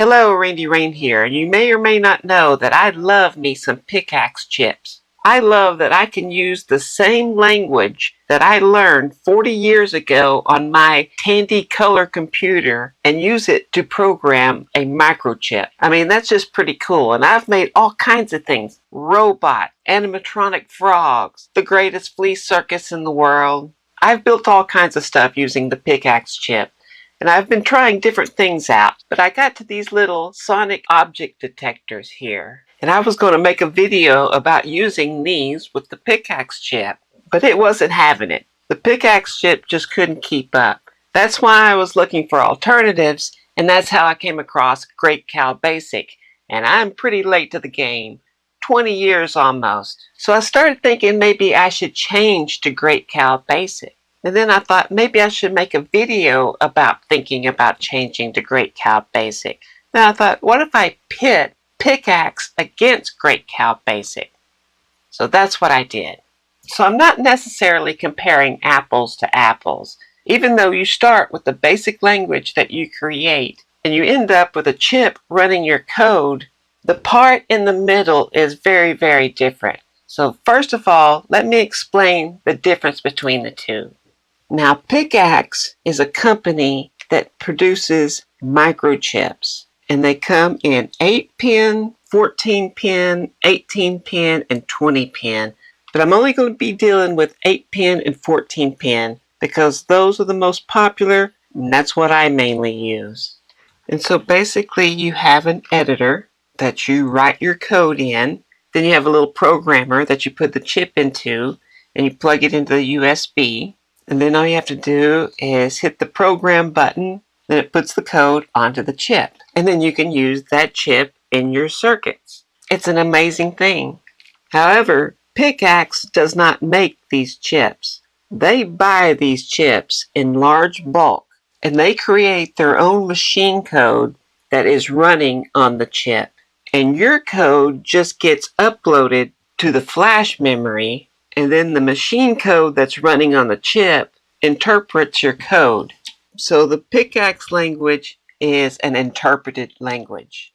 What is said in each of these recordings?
Hello, Randy Rain here, and you may or may not know that I love me some PICAXE chips. I love that I can use the same language that I learned 40 years ago on my Tandy color computer and use it to program a microchip. I mean, that's just pretty cool, and I've made all kinds of things. Robot, animatronic frogs, the greatest flea circus in the world. I've built all kinds of stuff using the PICAXE chip. And I've been trying different things out, but I got to these little sonic object detectors here. And I was going to make a video about using these with the PICAXE chip, but it wasn't having it. The PICAXE chip just couldn't keep up. That's why I was looking for alternatives, and that's how I came across GCBasic. And I'm pretty late to the game, 20 years almost. So I started thinking maybe I should change to GCBasic. And then I thought maybe I should make a video about thinking about changing to GCBasic. Then I thought, what if I pit PICAXE against GCBasic? So that's what I did. So I'm not necessarily comparing apples to apples, even though you start with the basic language that you create and you end up with a chip running your code. The part in the middle is very, very different. So first of all, let me explain the difference between the two. Now, PICAXE is a company that produces microchips, and they come in 8-pin, 14-pin, 18-pin, and 20-pin. But I'm only going to be dealing with 8-pin and 14-pin because those are the most popular, and that's what I mainly use. And so basically you have an editor that you write your code in, then you have a little programmer that you put the chip into, and you plug it into the USB. And then all you have to do is hit the program button, then it puts the code onto the chip. And then you can use that chip in your circuits. It's an amazing thing. However, PICAXE does not make these chips. They buy these chips in large bulk, and they create their own machine code that is running on the chip. And your code just gets uploaded to the flash memory, and then the machine code that's running on the chip interprets your code. So the PICAXE language is an interpreted language.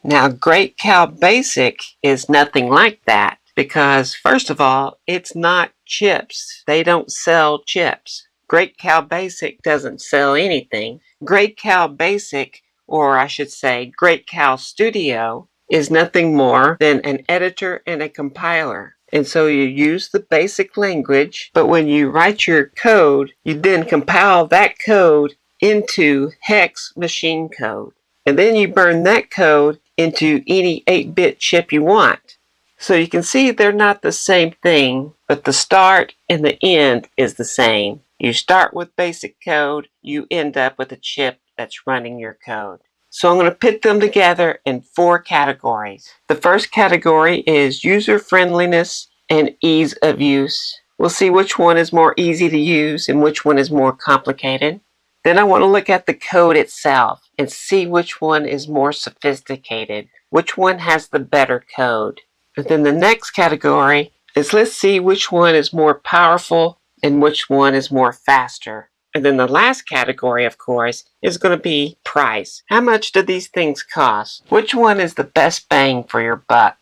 Now, GCBasic is nothing like that because, first of all, it's not chips. They don't sell chips. GCBasic doesn't sell anything. GCBasic, or I should say GCBasic Studio, is nothing more than an editor and a compiler. And so you use the basic language, but when you write your code, you then compile that code into hex machine code. And then you burn that code into any 8-bit chip you want. So you can see they're not the same thing, but the start and the end is the same. You start with basic code, you end up with a chip that's running your code. So I'm going to put them together in 4 categories. The first category is user-friendliness and ease of use. We'll see which one is more easy to use and which one is more complicated. Then I want to look at the code itself and see which one is more sophisticated, which one has the better code. And then the next category is let's see which one is more powerful and which one is more faster. And then the last category, of course, is going to be price. How much do these things cost? Which one is the best bang for your buck?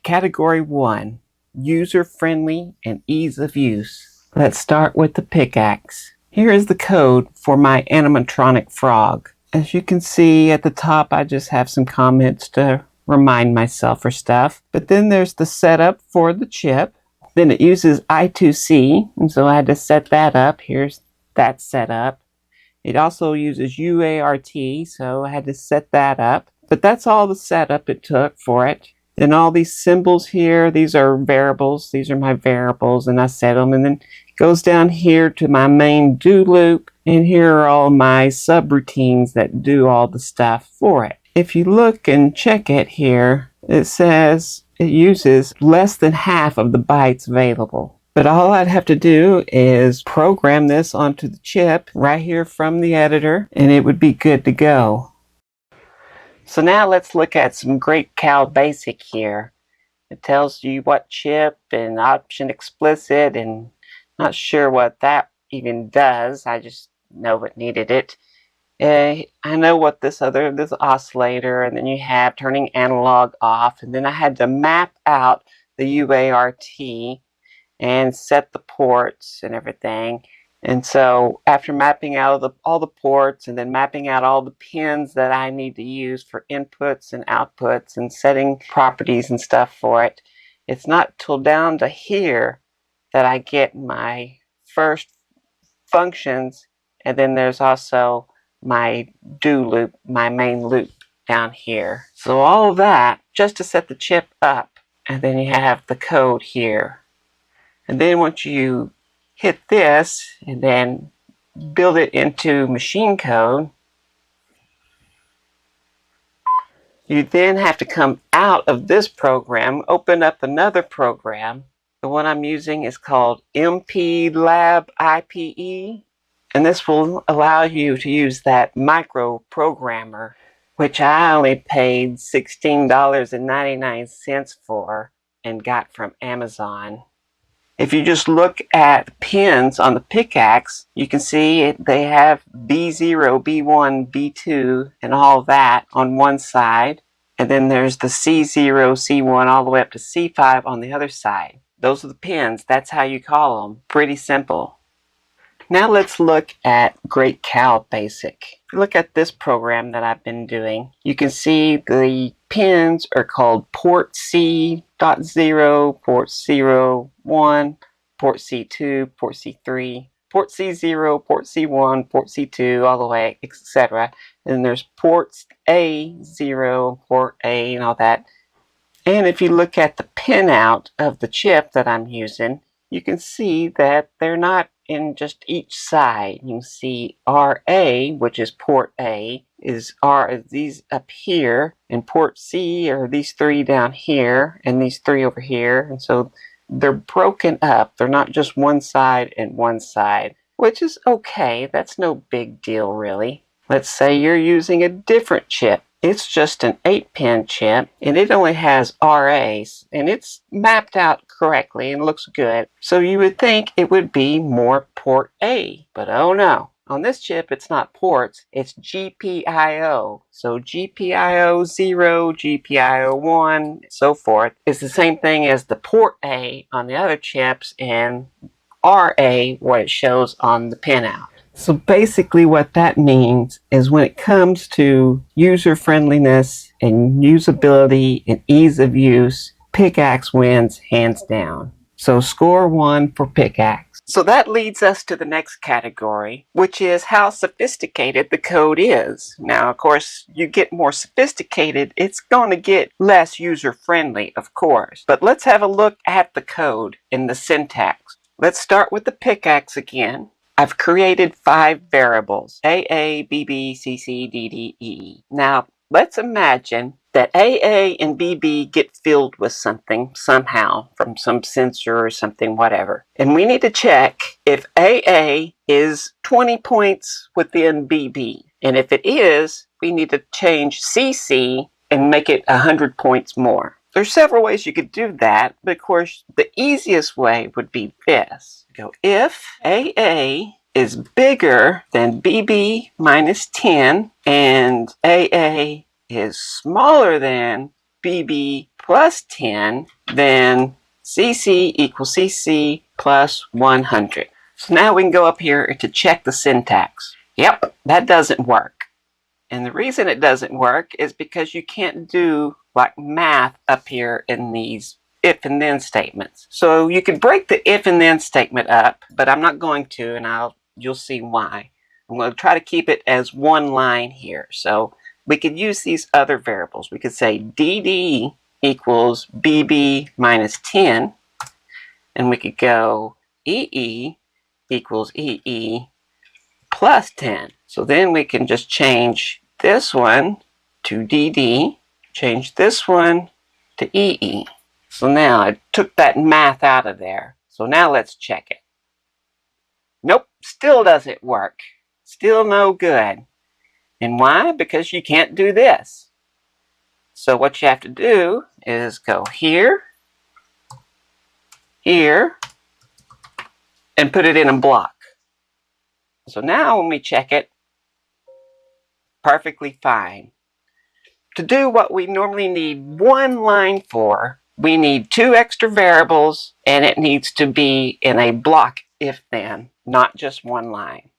Category 1, user-friendly and ease of use. Let's start with the PICAXE. Here is the code for my animatronic frog. As you can see at the top, I just have some comments to remind myself or stuff. But then there's the setup for the chip. Then it uses I2C, and so I had to set that up. Here's that set up. It also uses UART, so I had to set that up. But that's all the setup it took for it. Then all these symbols here, these are variables. These are my variables, and I set them. And then it goes down here to my main do loop, and here are all my subroutines that do all the stuff for it. If you look and check it here, it says it uses less than half of the bytes available. But all I'd have to do is program this onto the chip right here from the editor, and it would be good to go. So now let's look at some GCBasic here. It tells you what chip and option explicit, and not sure what that even does. I just know it needed it. I know what this oscillator, and then you have turning analog off, and then I had to map out the UART and set the ports and everything. And so after mapping out all the ports and then mapping out all the pins that I need to use for inputs and outputs and setting properties and stuff for it, it's not till down to here that I get my first functions, and then there's also my do loop, my main loop down here. So all of that just to set the chip up, and then you have the code here. And then once you hit this and then build it into machine code, you then have to come out of this program, open up another program. The one I'm using is called MP Lab IPE, and this will allow you to use that micro programmer, which I only paid $16.99 for and got from Amazon. If you just look at pins on the PICAXE, you can see they have B0, B1, B2, and all that on one side. And then there's the C0, C1, all the way up to C5 on the other side. Those are the pins. That's how you call them. Pretty simple. Now let's look at Great Cow Basic. Look at this program that I've been doing. You can see the pins are called port C.0, port 01, port C2, port C3, port C0, port C1, port C2, all the way, etc. And there's ports A0, port A, and all that. And if you look at the pinout of the chip that I'm using, you can see that they're not in just each side. You can see RA, which is port A, is these up here, and port C are these three down here, and these three over here. And so they're broken up. They're not just one side and one side, which is okay. That's no big deal, really. Let's say you're using a different chip. It's just an 8-pin chip, and it only has RAs, and it's mapped out correctly and looks good. So you would think it would be more port A, but oh no. On this chip, it's not ports, it's GPIO. So GPIO 0, GPIO 1, so forth, is the same thing as the port A on the other chips, and RA, what it shows on the pinout. So basically what that means is when it comes to user-friendliness and usability and ease of use, PICAXE wins hands down. So score 1 for PICAXE. So that leads us to the next category, which is how sophisticated the code is. Now, of course, you get more sophisticated, it's going to get less user-friendly, of course. But let's have a look at the code in the syntax. Let's start with the PICAXE again. I've created 5 variables, AA, BB, CC, DD, EE. Now, let's imagine that AA and BB get filled with something somehow from some sensor or something, whatever. And we need to check if AA is 20 points within BB. And if it is, we need to change CC and make it 100 points more. There's several ways you could do that, but of course, the easiest way would be this. Go if AA is bigger than BB minus 10 and AA is smaller than BB plus 10, then CC equals CC plus 100. So now we can go up here to check the syntax. Yep, that doesn't work. And the reason it doesn't work is because you can't do like math up here in these if and then statements. So you can break the if and then statement up, but I'm not going to, and you'll see why. I'm going to try to keep it as one line here. So we could use these other variables. We could say DD equals BB minus 10, and we could go EE equals EE plus 10. So then we can just change this one to DD, change this one to EE. So now I took that math out of there. So now let's check it. Nope, still doesn't work. Still no good. And why? Because you can't do this. So what you have to do is go here, here, and put it in a block. So now when we check it, perfectly fine. To do what we normally need one line for, we need 2 extra variables, and it needs to be in a block if-then, not just one line.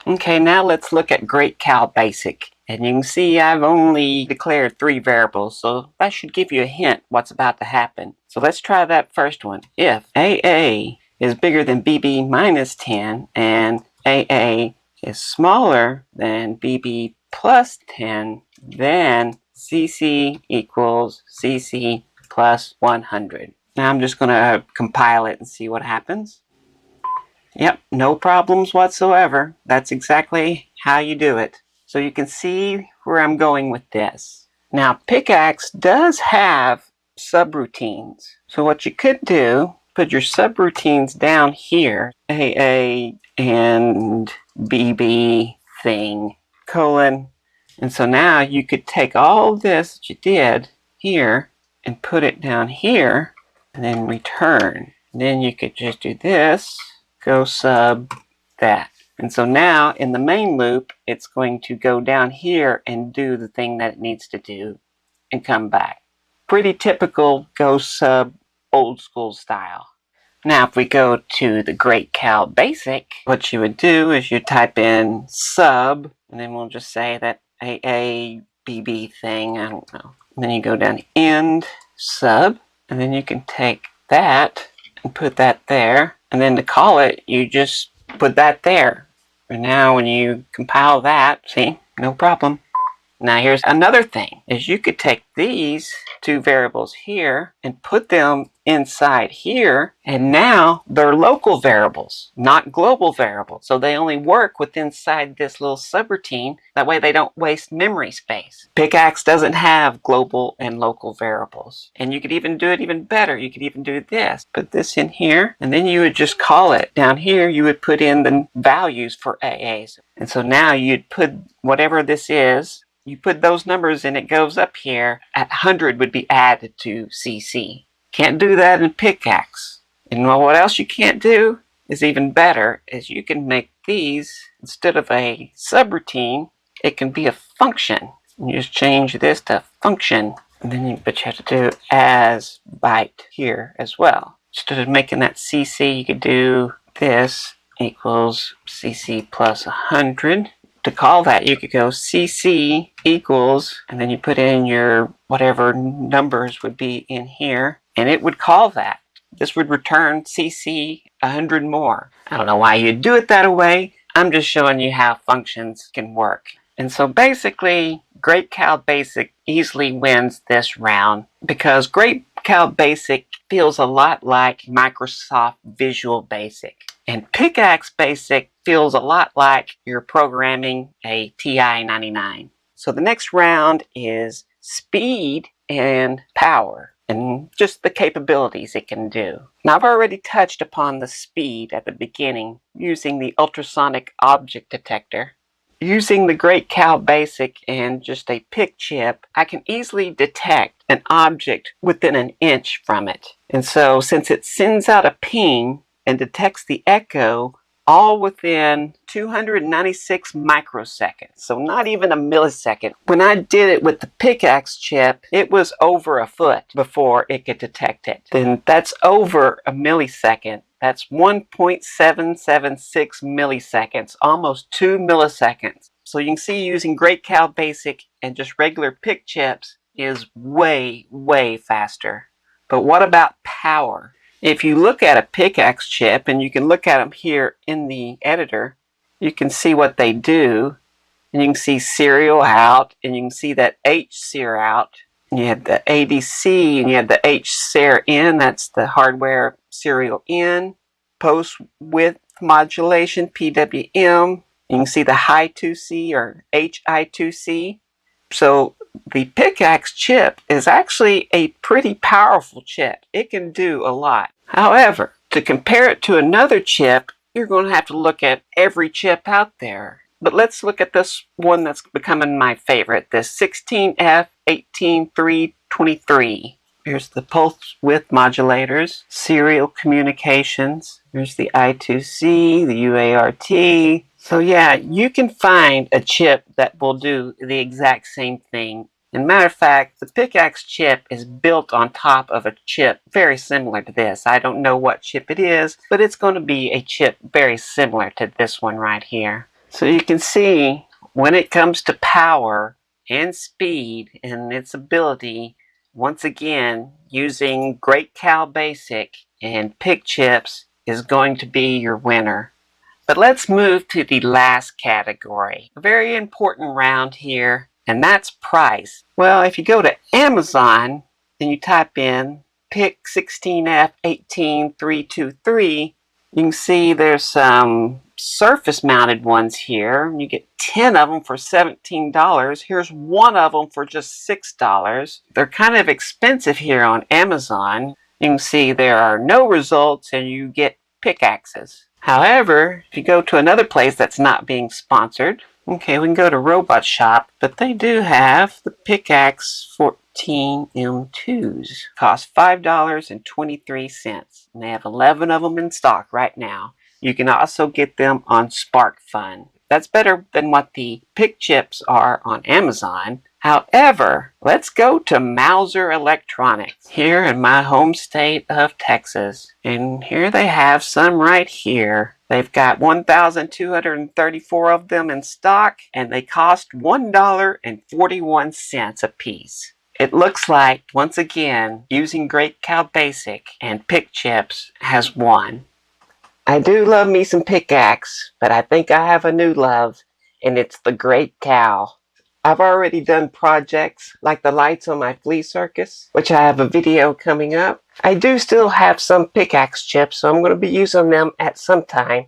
Okay, now let's look at GCBasic. And you can see I've only declared 3 variables, so that should give you a hint what's about to happen. So let's try that first one. If AA is bigger than BB minus 10 and AA is smaller than BB plus 10, then CC equals CC plus 100. Now I'm just going to compile it and see what happens. Yep, no problems whatsoever. That's exactly how you do it. So you can see where I'm going with this. Now, PICAXE does have subroutines. So what you could do, put your subroutines down here, AA and BB thing, colon. And so now you could take all this that you did here and put it down here and then return. And then you could just do this, go sub that. And so now in the main loop, it's going to go down here and do the thing that it needs to do and come back. Pretty typical go sub old school style. Now if we go to the GCBasic, what you would do is you type in sub, and then we'll just say that AA BB thing, I don't know. And then you go down to end sub, and then you can take that and put that there. And then to call it, you just put that there. And now when you compile that, see, no problem. Now here's another thing, is you could take these 2 variables here and put them inside here, and now they're local variables, not global variables. So they only work with inside this little subroutine. That way they don't waste memory space. PICAXE doesn't have global and local variables. And you could even do it even better. You could even do this. Put this in here, and then you would just call it. Down here, you would put in the values for AAs. And so now you'd put whatever this is, you put those numbers and it goes up here. At 100 would be added to CC. Can't do that in PICAXE. And what else you can't do is even better, is you can make these, instead of a subroutine, it can be a function. You just change this to function, and then but you have to do as byte here as well. Instead of making that CC, you could do this equals CC plus 100. To call that, you could go CC equals, and then you put in your whatever numbers would be in here, and it would call that. This would return CC 100 more. I don't know why you'd do it that way. I'm just showing you how functions can work. And so basically, GCBasic easily wins this round because GCBasic feels a lot like Microsoft Visual Basic. And PICAXE Basic feels a lot like you're programming a TI-99. So the next round is speed and power, and just the capabilities it can do. Now I've already touched upon the speed at the beginning using the ultrasonic object detector. Using the GCBasic and just a PIC chip, I can easily detect an object within an inch from it. And so since it sends out a ping and detects the echo all within 296 microseconds, so not even a millisecond. When I did it with the PICAXE chip, it was over a foot before it could detect it. Then that's over a millisecond. That's 1.776 milliseconds, almost 2 milliseconds. So you can see using GCBasic and just regular PIC chips is way, way faster. But what about power? If you look at a PICAXE chip, and you can look at them here in the editor, you can see what they do. And you can see serial out, and you can see that HSER out. And you have the ADC, and you have the HSER in, that's the hardware serial in. Post width modulation, PWM. You can see the high 2C or HI2C. So the PICAXE chip is actually a pretty powerful chip. It can do a lot. However, to compare it to another chip, you're going to have to look at every chip out there. But let's look at this one that's becoming my favorite, this 16F18323. Here's the pulse width modulators, serial communications. Here's the I2C, the UART, So yeah, you can find a chip that will do the exact same thing. As a matter of fact, the PICAXE chip is built on top of a chip very similar to this. I don't know what chip it is, but it's going to be a chip very similar to this one right here. So you can see when it comes to power and speed and its ability, once again, using GCBasic and PIC chips is going to be your winner. But let's move to the last category. A very important round here, and that's price. Well, if you go to Amazon and you type in PIC 16F18323, you can see there's some surface mounted ones here. You get 10 of them for $17. Here's one of them for just $6. They're kind of expensive here on Amazon. You can see there are no results and you get pickaxes. However, if you go to another place that's not being sponsored, okay, we can go to Robot Shop, but they do have the PICAXE 14M2s. Cost $5.23, and they have 11 of them in stock right now. You can also get them on SparkFun. That's better than what the PIC chips are on Amazon. However, let's go to Mouser Electronics here in my home state of Texas. And here they have some right here. They've got 1,234 of them in stock, and they cost $1.41 a piece. It looks like, once again, using GCBasic and PIC chips has won. I do love me some PICAXE, but I think I have a new love, and it's the Great Cow. I've already done projects like the lights on my flea circus, which I have a video coming up. I do still have some PICAXE chips, so I'm going to be using them at some time.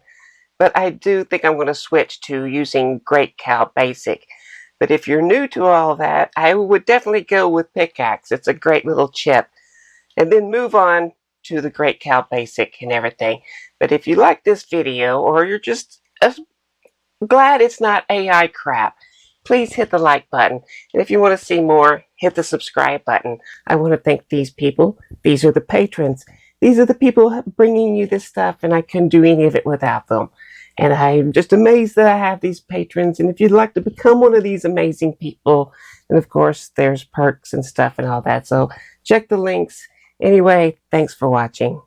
But I do think I'm going to switch to using GCBasic. But if you're new to all that, I would definitely go with PICAXE. It's a great little chip. And then move on to the GCBasic and everything. But if you like this video, or you're just glad it's not AI crap, please hit the like button. And if you want to see more, hit the subscribe button. I want to thank these people. These are the patrons. These are the people bringing you this stuff, and I couldn't do any of it without them. And I'm just amazed that I have these patrons. And if you'd like to become one of these amazing people, and of course, there's perks and stuff and all that. So check the links. Anyway, thanks for watching.